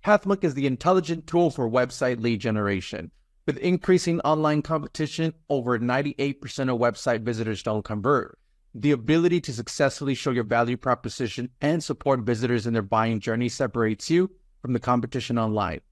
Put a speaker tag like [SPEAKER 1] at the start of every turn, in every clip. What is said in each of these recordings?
[SPEAKER 1] Pathmark is the intelligent tool for website lead generation. With increasing online competition, over 98% of website visitors don't convert. The ability to successfully show your value proposition and support visitors in their buying journey separates you from the competition online.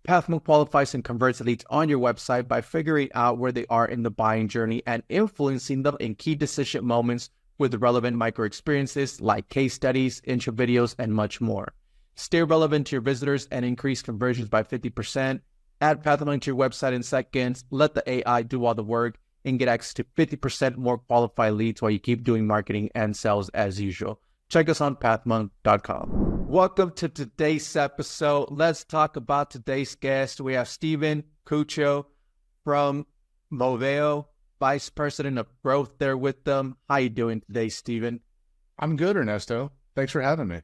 [SPEAKER 1] Pathmark qualifies and converts leads on your website by figuring out where they are in the buying journey and influencing them in key decision moments with relevant micro experiences like case studies, intro videos, and much more. Stay relevant to your visitors and increase conversions by 50%. Add Pathmark to your website in seconds. Let the AI do all the work and get access to 50% more qualified leads while you keep doing marketing and sales as usual. Check us on pathmark.com. Welcome to today's episode. Let's talk about today's guest. We have Stephen Cuccio from Movéo, Vice President of Growth there with them. How you doing today, Stephen?
[SPEAKER 2] I'm good, Ernesto. Thanks for having me.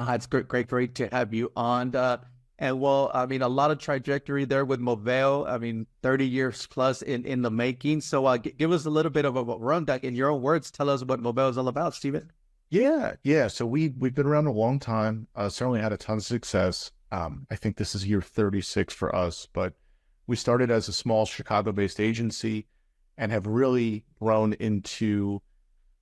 [SPEAKER 1] It's great to have you on. A lot of trajectory there with Movéo. 30 years plus in the making. So give us a little bit of a rundown. In your own words, tell us what Movéo is all about, Stephen.
[SPEAKER 2] Yeah. So we've been around a long time. Certainly had a ton of success. I think this is year 36 for us, but we started as a small Chicago-based agency and have really grown into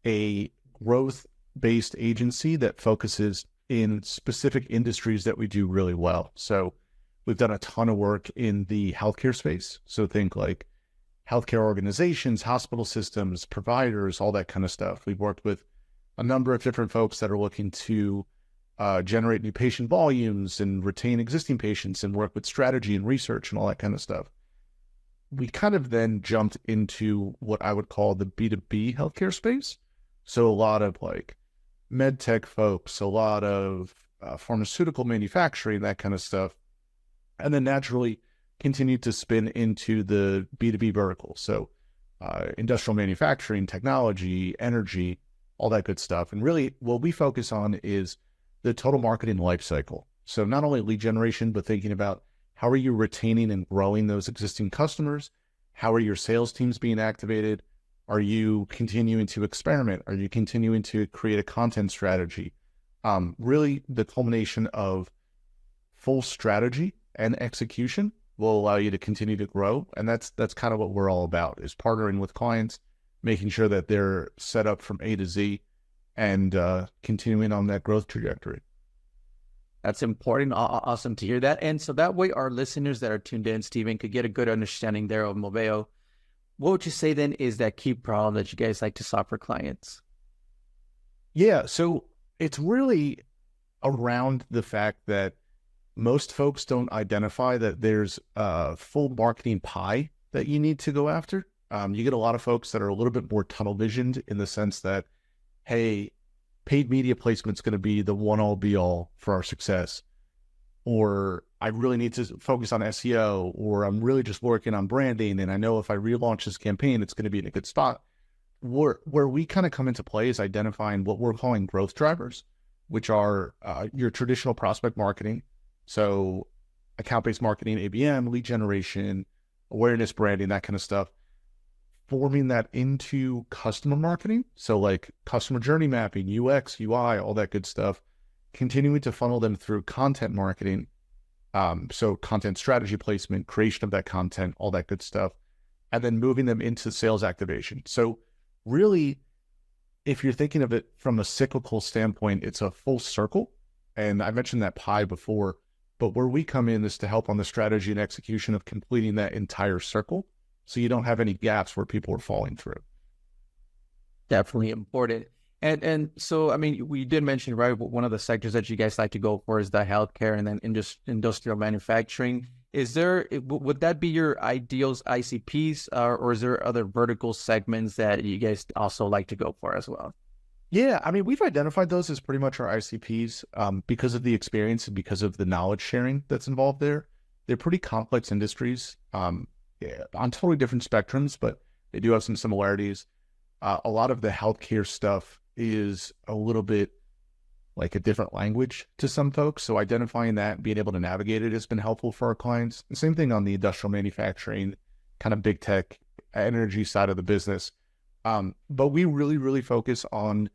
[SPEAKER 2] a growth-based agency that focuses in specific industries that we do really well. So we've done a ton of work in the healthcare space. So think like healthcare organizations, hospital systems, providers, all that kind of stuff. We've worked with a number of different folks that are looking to generate new patient volumes and retain existing patients and work with strategy and research and all that kind of stuff. We kind of then jumped into what I would call the B2B healthcare space. So a lot of like med tech folks, a lot of pharmaceutical manufacturing, that kind of stuff. And then naturally continued to spin into the B2B vertical. So industrial manufacturing, technology, energy, all that good stuff. And really what we focus on is the total marketing lifecycle. So not only lead generation, but thinking about how are you retaining and growing those existing customers? How are your sales teams being activated? Are you continuing to experiment? Are you continuing to create a content strategy? Really the culmination of full strategy and execution will allow you to continue to grow. And that's kind of what we're all about, is partnering with clients, making sure that they're set up from A to Z and continuing on that growth trajectory.
[SPEAKER 1] That's important. Awesome to hear that. And so that way our listeners that are tuned in, Stephen, could get a good understanding there of Movéo. What would you say then is that key problem that you guys like to solve for clients?
[SPEAKER 2] Yeah, so it's really around the fact that most folks don't identify that there's a full marketing pie that you need to go after. You get a lot of folks that are a little bit more tunnel visioned in the sense that, hey, paid media placement is going to be the one all be all for our success. Or I really need to focus on SEO, or I'm really just working on branding. And I know if I relaunch this campaign, it's going to be in a good spot. Where we kind of come into play is identifying what we're calling growth drivers, which are your traditional prospect marketing. So account-based marketing, ABM, lead generation, awareness, branding, that kind of stuff. Forming that into customer marketing. So like customer journey mapping, UX, UI, all that good stuff. Continuing to funnel them through content marketing. So content strategy placement, creation of that content, all that good stuff. And then moving them into sales activation. So really, if you're thinking of it from a cyclical standpoint, it's a full circle. And I mentioned that pie before, but where we come in is to help on the strategy and execution of completing that entire circle, so you don't have any gaps where people are falling through.
[SPEAKER 1] Definitely important. And so, we did mention, right, one of the sectors that you guys like to go for is the healthcare and then industrial manufacturing. Would that be your ideals ICPs, or is there other vertical segments that you guys also like to go for as well?
[SPEAKER 2] Yeah, we've identified those as pretty much our ICPs because of the experience and because of the knowledge sharing that's involved there. They're pretty complex industries. On totally different spectrums, but they do have some similarities. A lot of the healthcare stuff is a little bit like a different language to some folks. So identifying that and being able to navigate it has been helpful for our clients. The same thing on the industrial manufacturing, kind of big tech, energy side of the business. But we really, really focus on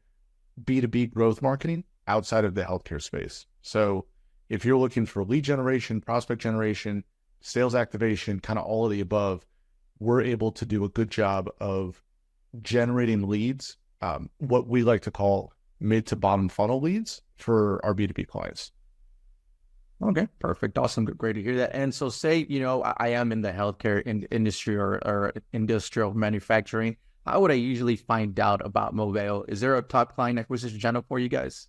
[SPEAKER 2] B2B growth marketing outside of the healthcare space. So, if you're looking for lead generation, prospect generation, sales activation, kind of all of the above, we're able to do a good job of generating leads, what we like to call mid to bottom funnel leads for our B2B clients.
[SPEAKER 1] Okay, perfect. Awesome. Great to hear that. And so say, I am in the healthcare industry or industrial manufacturing. How would I usually find out about Movéo? Is there a top client acquisition channel for you guys?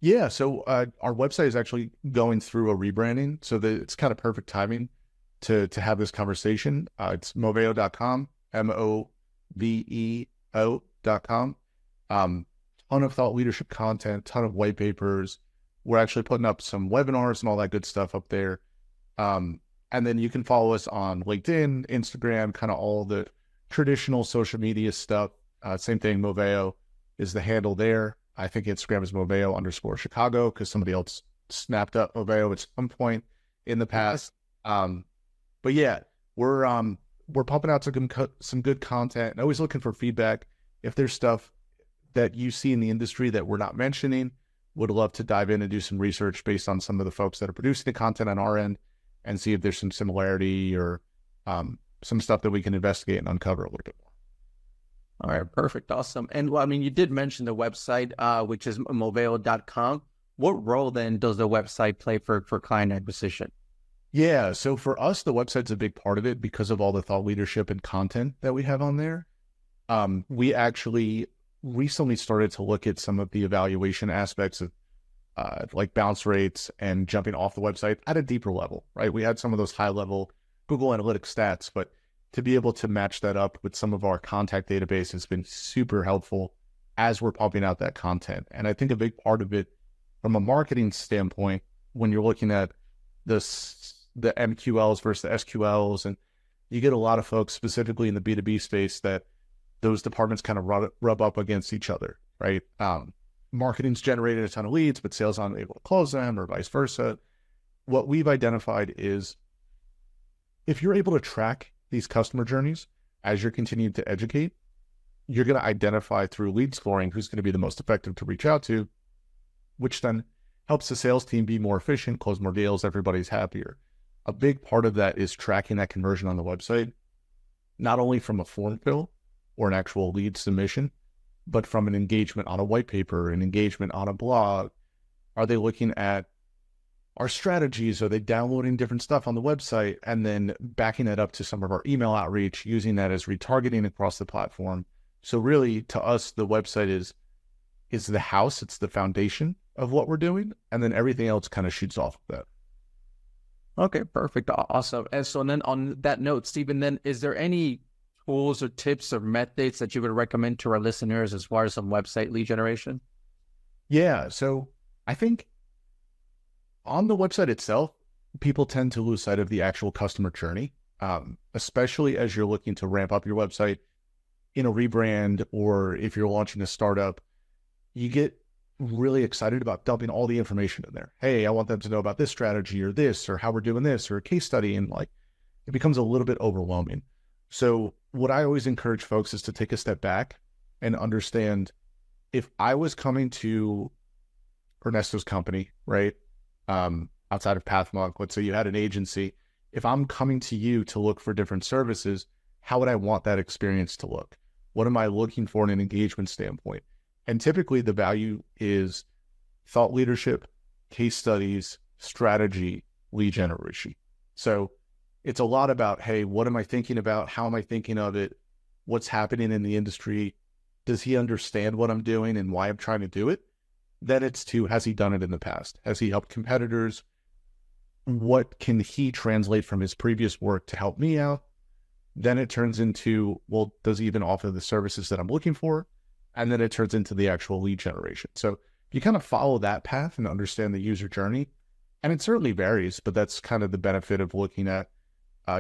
[SPEAKER 2] Yeah, so our website is actually going through a rebranding, so that it's kind of perfect timing to have this conversation. It's Movéo.com, Moveo.com. Ton of thought leadership content, ton of white papers. We're actually putting up some webinars and all that good stuff up there. And then you can follow us on LinkedIn, Instagram, kind of all the traditional social media stuff. Same thing, Movéo is the handle there. I think Instagram is Movéo_Chicago because somebody else snapped up Movéo at some point in the past. But yeah, we're pumping out some good content and always looking for feedback. If there's stuff that you see in the industry that we're not mentioning, would love to dive in and do some research based on some of the folks that are producing the content on our end and see if there's some similarity or some stuff that we can investigate and uncover a little bit more.
[SPEAKER 1] All right, perfect. Awesome. And well, you did mention the website, which is Movéo.com. What role then does the website play for client acquisition?
[SPEAKER 2] Yeah, so for us, the website's a big part of it because of all the thought leadership and content that we have on there. We actually recently started to look at some of the evaluation aspects of like bounce rates and jumping off the website at a deeper level, right? We had some of those high level Google Analytics stats, but to be able to match that up with some of our contact database has been super helpful as we're pumping out that content. And I think a big part of it from a marketing standpoint, when you're looking at the MQLs versus the SQLs, and you get a lot of folks specifically in the B2B space that those departments kind of rub up against each other, right? Marketing's generated a ton of leads, but sales aren't able to close them or vice versa. What we've identified is if you're able to track these customer journeys as you're continuing to educate, you're going to identify through lead scoring who's going to be the most effective to reach out to, which then helps the sales team be more efficient, close more deals, everybody's happier. A big part of that is tracking that conversion on the website, not only from a form fill or an actual lead submission, but from an engagement on a white paper, an engagement on a blog. Are they looking at our strategies? Are they downloading different stuff on the website and then backing it up to some of our email outreach, using that as retargeting across the platform? So really, to us, the website is the house, it's the foundation of what we're doing, and then everything else kind of shoots off of that.
[SPEAKER 1] Okay, perfect. Awesome. And so then on that note, Stephen, then is there any tools or tips or methods that you would recommend to our listeners as far as some website lead generation?
[SPEAKER 2] Yeah, so I think on the website itself, people tend to lose sight of the actual customer journey, especially as you're looking to ramp up your website in a rebrand, or if you're launching a startup, you get really excited about dumping all the information in there. Hey, I want them to know about this strategy or this, or how we're doing this, or a case study. And like, it becomes a little bit overwhelming. So what I always encourage folks is to take a step back and understand, if I was coming to Ernesto's company, right? Outside of Pathmark, let's say you had an agency. If I'm coming to you to look for different services, how would I want that experience to look? What am I looking for in an engagement standpoint? And typically the value is thought leadership, case studies, strategy, lead generation. So it's a lot about, hey, what am I thinking about? How am I thinking of it? What's happening in the industry? Does he understand what I'm doing and why I'm trying to do it? Then it's to, has he done it in the past? Has he helped competitors? What can he translate from his previous work to help me out? Then it turns into, well, does he even offer the services that I'm looking for? And then it turns into the actual lead generation. So you kind of follow that path and understand the user journey. And it certainly varies, but that's kind of the benefit of looking at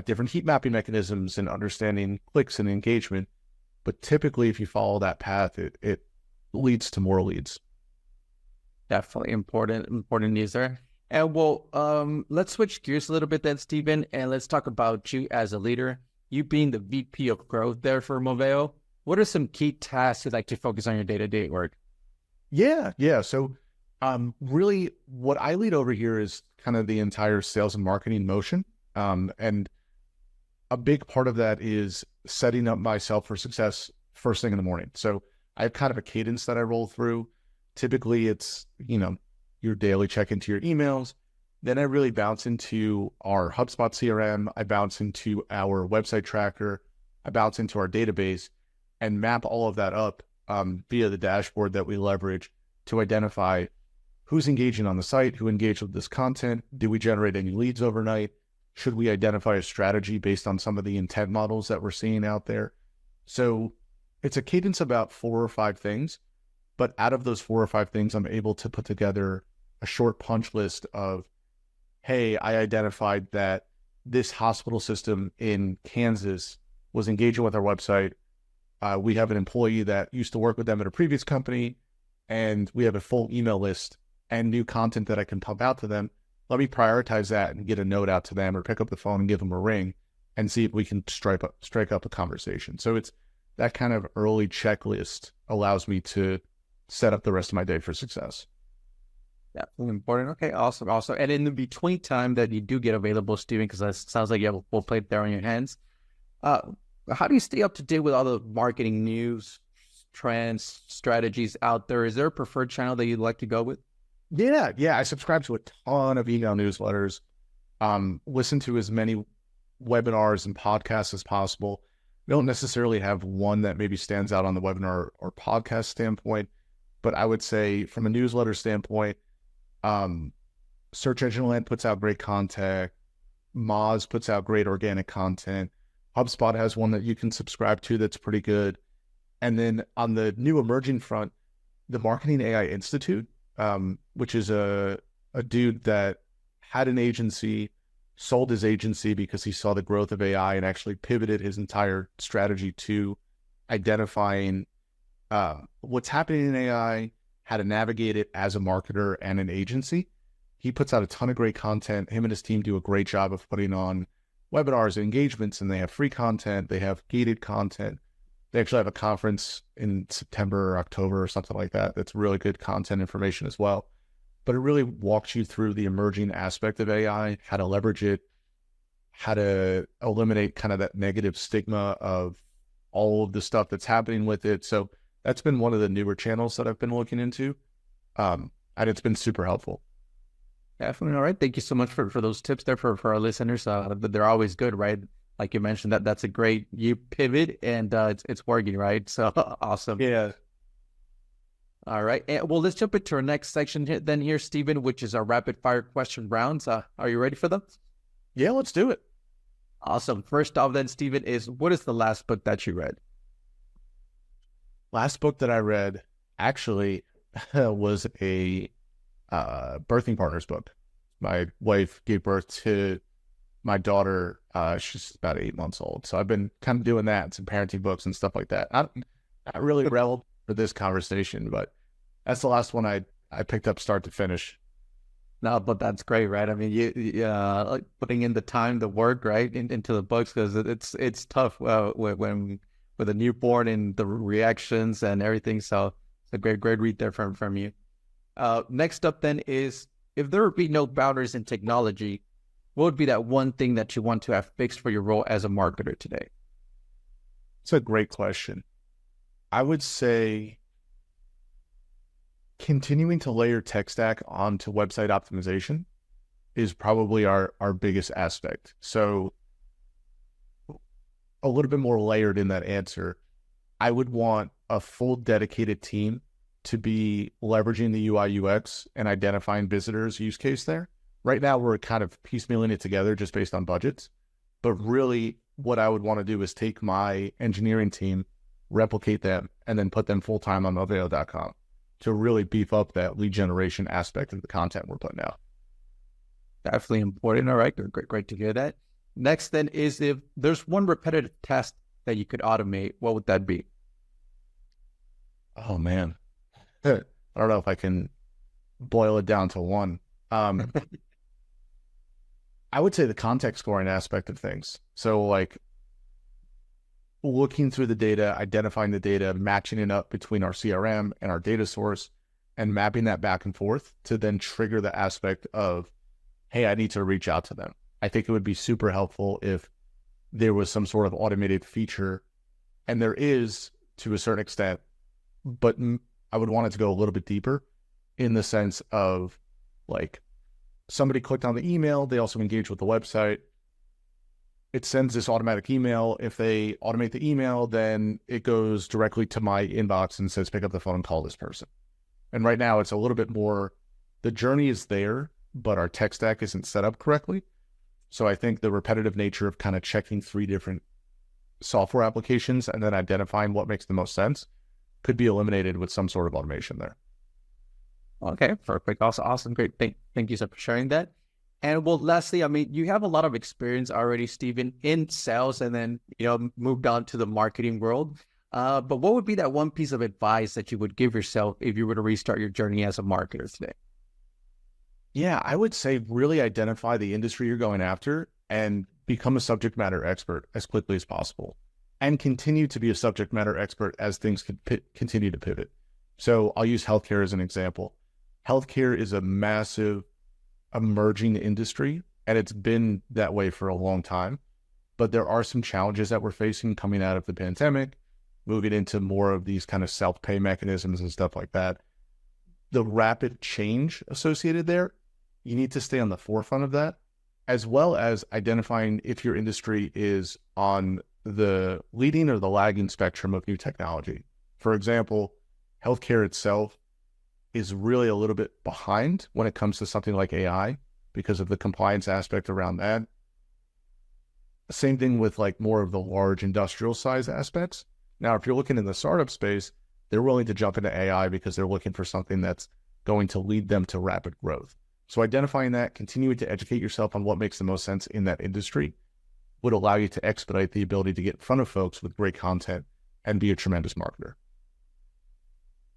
[SPEAKER 2] different heat mapping mechanisms and understanding clicks and engagement. But typically, if you follow that path, it leads to more leads.
[SPEAKER 1] Definitely important news there. And well, let's switch gears a little bit then, Stephen, and let's talk about you as a leader. You being the VP of growth there for Movéo, what are some key tasks you'd like to focus on your day-to-day work?
[SPEAKER 2] Yeah. So Really, what I lead over here is kind of the entire sales and marketing motion. And a big part of that is setting up myself for success first thing in the morning. So I have kind of a cadence that I roll through. Typically, it's, your daily check into your emails. Then I really bounce into our HubSpot CRM. I bounce into our website tracker. I bounce into our database and map all of that up via the dashboard that we leverage to identify who's engaging on the site, who engaged with this content. Do we generate any leads overnight? Should we identify a strategy based on some of the intent models that we're seeing out there? So it's a cadence about 4 or 5 things, but out of those 4 or 5 things, I'm able to put together a short punch list of, hey, I identified that this hospital system in Kansas was engaging with our website. We have an employee that used to work with them at a previous company, and we have a full email list and new content that I can pump out to them. Let me prioritize that and get a note out to them, or pick up the phone and give them a ring and see if we can strike up a conversation. So it's that kind of early checklist allows me to set up the rest of my day for success.
[SPEAKER 1] Yeah, important. Okay, awesome. And in the between time that you do get available, Stephen, because that sounds like you have a full plate there on your hands, how do you stay up to date with all the marketing news, trends, strategies out there? Is there a preferred channel that you'd like to go with?
[SPEAKER 2] Yeah. I subscribe to a ton of email newsletters, listen to as many webinars and podcasts as possible. We don't necessarily have one that maybe stands out on the webinar or podcast standpoint, but I would say from a newsletter standpoint, Search Engine Land puts out great content. Moz puts out great organic content. HubSpot has one that you can subscribe to that's pretty good. And then on the new emerging front, the Marketing AI Institute, which is a dude that had an agency, sold his agency because he saw the growth of AI and actually pivoted his entire strategy to identifying what's happening in AI, how to navigate it as a marketer and an agency. He puts out a ton of great content. Him and his team do a great job of putting on webinars and engagements, and they have free content. They have gated content. They actually have a conference in September or October or something like that. That's really good content information as well. But it really walks you through the emerging aspect of AI, how to leverage it, how to eliminate kind of that negative stigma of all of the stuff that's happening with it. So that's been one of the newer channels that I've been looking into. And it's been super helpful.
[SPEAKER 1] Definitely. All right. Thank you so much for those tips there for our listeners. They're always good, right? Like you mentioned, that's a great, you pivot and it's working, right? So awesome.
[SPEAKER 2] Yeah.
[SPEAKER 1] All right. Well, let's jump into our next section here, Stephen, which is our rapid fire question rounds. Are you ready for them?
[SPEAKER 2] Yeah, let's do it.
[SPEAKER 1] Awesome. First off then, Stephen, what is the last book that you read?
[SPEAKER 2] Last book that I read actually was a birthing partners book. My wife gave birth to my daughter. She's about 8 months old. So I've been kind of doing that, some parenting books and stuff like that. Not really relevant for this conversation, but that's the last one I picked up start to finish.
[SPEAKER 1] No, but that's great, right? I mean, you like putting in the time, the work, right, into the books, because it's tough when with a newborn and the reactions and everything. So it's a great read there from you. Next up then is, if there would be no boundaries in technology, what would be that one thing that you want to have fixed for your role as a marketer today?
[SPEAKER 2] It's a great question. I would say continuing to layer tech stack onto website optimization is probably our biggest aspect. So a little bit more layered in that answer, I would want a full dedicated team to be leveraging the UI UX and identifying visitors use case there. Right now, we're kind of piecemealing it together just based on budgets. But really, what I would want to do is take my engineering team, replicate them, and then put them full-time on Movéo.com to really beef up that lead generation aspect of the content we're putting out.
[SPEAKER 1] Definitely important. All right, great to hear that. Next then is, if there's one repetitive task that you could automate, what would that be?
[SPEAKER 2] Oh, man. I don't know if I can boil it down to one. I would say the context scoring aspect of things. So like looking through the data, identifying the data, matching it up between our CRM and our data source, and mapping that back and forth to then trigger the aspect of, hey, I need to reach out to them. I think it would be super helpful if there was some sort of automated feature, and there is to a certain extent, but I would want it to go a little bit deeper in the sense of like somebody clicked on the email, they also engage with the website. It sends this automatic email. If they automate the email, then it goes directly to my inbox and says, pick up the phone and call this person. And right now it's a little bit more, the journey is there, but our tech stack isn't set up correctly. So I think the repetitive nature of kind of checking 3 different software applications and then identifying what makes the most sense could be eliminated with some sort of automation there.
[SPEAKER 1] Okay, perfect. Awesome. Great. Thank you so much for sharing that. And well, lastly, I mean, you have a lot of experience already, Stephen, in sales and then, moved on to the marketing world. But what would be that one piece of advice that you would give yourself if you were to restart your journey as a marketer today?
[SPEAKER 2] Yeah, I would say really identify the industry you're going after and become a subject matter expert as quickly as possible, and continue to be a subject matter expert as things continue to pivot. So I'll use healthcare as an example. Healthcare is a massive emerging industry, and it's been that way for a long time. But there are some challenges that we're facing coming out of the pandemic, moving into more of these kind of self-pay mechanisms and stuff like that. The rapid change associated there, you need to stay on the forefront of that, as well as identifying if your industry is on the leading or the lagging spectrum of new technology. For example, healthcare itself is really a little bit behind when it comes to something like AI because of the compliance aspect around that. Same thing with like more of the large industrial size aspects. Now, if you're looking in the startup space, they're willing to jump into AI because they're looking for something that's going to lead them to rapid growth. So identifying that, continuing to educate yourself on what makes the most sense in that industry would allow you to expedite the ability to get in front of folks with great content and be a tremendous marketer.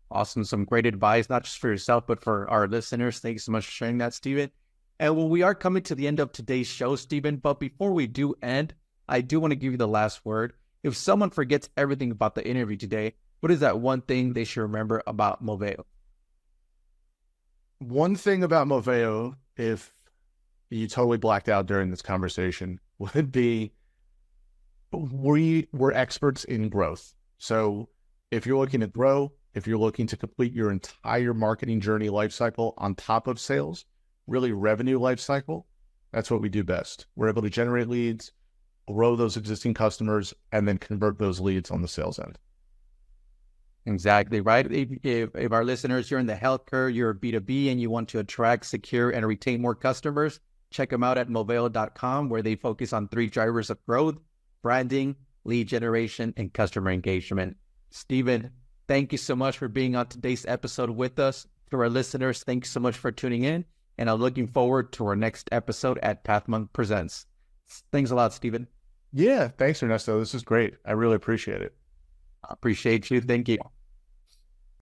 [SPEAKER 1] Awesome. Some great advice, not just for yourself, but for our listeners. Thank you so much for sharing that, Stephen. And well, we are coming to the end of today's show, Stephen, but before we do end, I do want to give you the last word. If someone forgets everything about the interview today, what is that one thing they should remember about Movéo?
[SPEAKER 2] One thing about Movéo, if you totally blacked out during this conversation, would be we're experts in growth. So if you're looking to grow, if you're looking to complete your entire marketing journey lifecycle on top of sales, really revenue lifecycle, that's what we do best. We're able to generate leads, grow those existing customers, and then convert those leads on the sales end.
[SPEAKER 1] Exactly, right? If our listeners, you're in the healthcare, you're a B2B, and you want to attract, secure, and retain more customers, check them out at Movéo.com, where they focus on 3 drivers of growth: branding, lead generation, and customer engagement. Stephen, thank you so much for being on today's episode with us. To our listeners, thanks so much for tuning in, and I'm looking forward to our next episode at Pathmonk Presents. Thanks a lot, Stephen.
[SPEAKER 2] Yeah, thanks, Ernesto. This is great. I really appreciate it.
[SPEAKER 1] I appreciate you. Thank you.